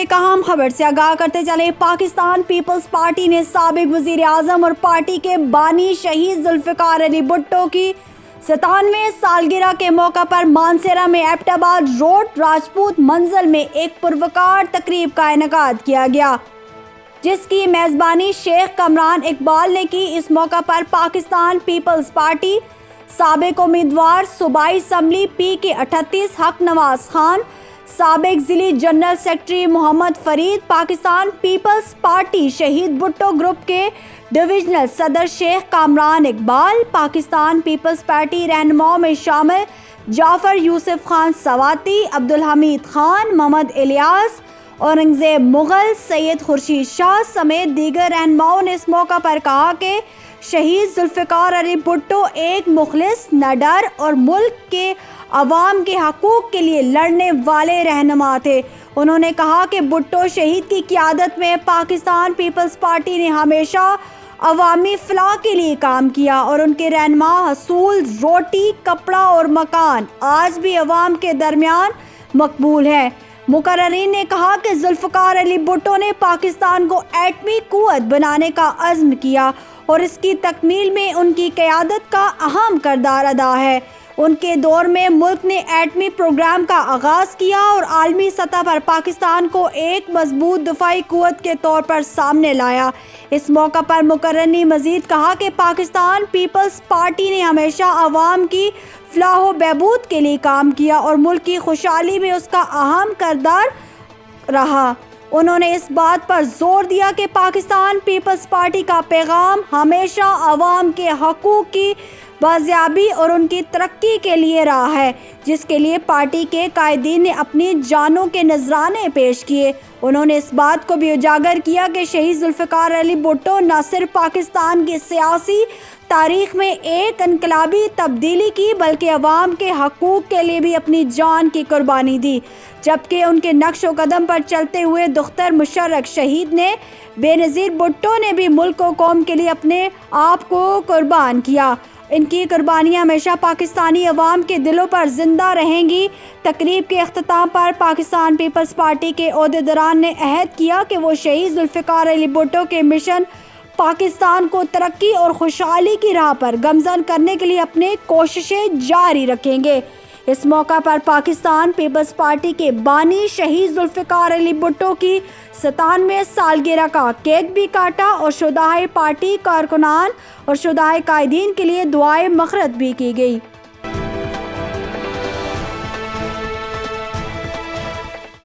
ایک اہم خبر سے آگاہ کرتے چلے۔ پاکستان پیپلز پارٹی نے سابق وزیر اعظم اور پارٹی کے بانی شہید ذوالفقار علی بھٹو کی 97ویں سالگرہ کے موقع پر مانسہرہ میں ایبٹ آباد روڈ راجپوت منزل میں ایک پروقار تقریب کا انعقاد کیا گیا، جس کی میزبانی شیخ کامران اقبال نے کی۔ اس موقع پر پاکستان پیپلز پارٹی سابق امیدوار صوبائی اسمبلی پی کے 38 حق نواز خان، سابق ضلعی جنرل سیکرٹری محمد فرید، پاکستان پیپلز پارٹی شہید بھٹو گروپ کے ڈویژنل صدر شیخ کامران اقبال، پاکستان پیپلز پارٹی رہنماؤں میں شامل جعفر یوسف خان سواتی، عبدالحمید خان، محمد الیاس، اورنگزیب مغل، سید خورشید شاہ سمیت دیگر رہنماؤں نے اس موقع پر کہا کہ شہید ذوالفقار علی بھٹو ایک مخلص، نڈر اور ملک کے عوام کے حقوق کے لیے لڑنے والے رہنما تھے۔ انہوں نے کہا کہ بھٹو شہید کی قیادت میں پاکستان پیپلز پارٹی نے ہمیشہ عوامی فلاح کے لیے کام کیا اور ان کے رہنما حصول روٹی، کپڑا اور مکان آج بھی عوام کے درمیان مقبول ہے۔ مقررین نے کہا کہ ذوالفقار علی بھٹو نے پاکستان کو ایٹمی قوت بنانے کا عزم کیا اور اس کی تکمیل میں ان کی قیادت کا اہم کردار ادا ہے۔ ان کے دور میں ملک نے ایٹمی پروگرام کا آغاز کیا اور عالمی سطح پر پاکستان کو ایک مضبوط دفاعی قوت کے طور پر سامنے لایا۔ اس موقع پر مقررین نے مزید کہا کہ پاکستان پیپلز پارٹی نے ہمیشہ عوام کی فلاح و بہبود کے لیے کام کیا اور ملک کی خوشحالی میں اس کا اہم کردار رہا۔ انہوں نے اس بات پر زور دیا کہ پاکستان پیپلز پارٹی کا پیغام ہمیشہ عوام کے حقوق کی بازیابی اور ان کی ترقی کے لیے رہا ہے، جس کے لیے پارٹی کے قائدین نے اپنی جانوں کے نذرانے پیش کیے۔ انہوں نے اس بات کو بھی اجاگر کیا کہ شہید ذوالفقار علی بھٹو نہ صرف پاکستان کی سیاسی تاریخ میں ایک انقلابی تبدیلی کی بلکہ عوام کے حقوق کے لیے بھی اپنی جان کی قربانی دی، جبکہ ان کے نقش و قدم پر چلتے ہوئے دختر مشرق شہید نے بے نظیر بھٹو نے بھی ملک و قوم کے لیے اپنے آپ کو قربان کیا۔ ان کی قربانیاں ہمیشہ پاکستانی عوام کے دلوں پر زندہ رہیں گی۔ تقریب کے اختتام پر پاکستان پیپلز پارٹی کے عہدیداران نے عہد کیا کہ وہ شہید ذوالفقار علی بھٹو کے مشن پاکستان کو ترقی اور خوشحالی کی راہ پر گامزن کرنے کے لیے اپنی کوششیں جاری رکھیں گے۔ اس موقع پر پاکستان پیپلز پارٹی کے بانی شہید ذوالفقار علی بھٹو کی 97ویں سالگرہ کا کیک بھی کاٹا اور شہدائے پارٹی کارکنان اور شہدائے قائدین کے لیے دعائے مغفرت بھی کی گئی۔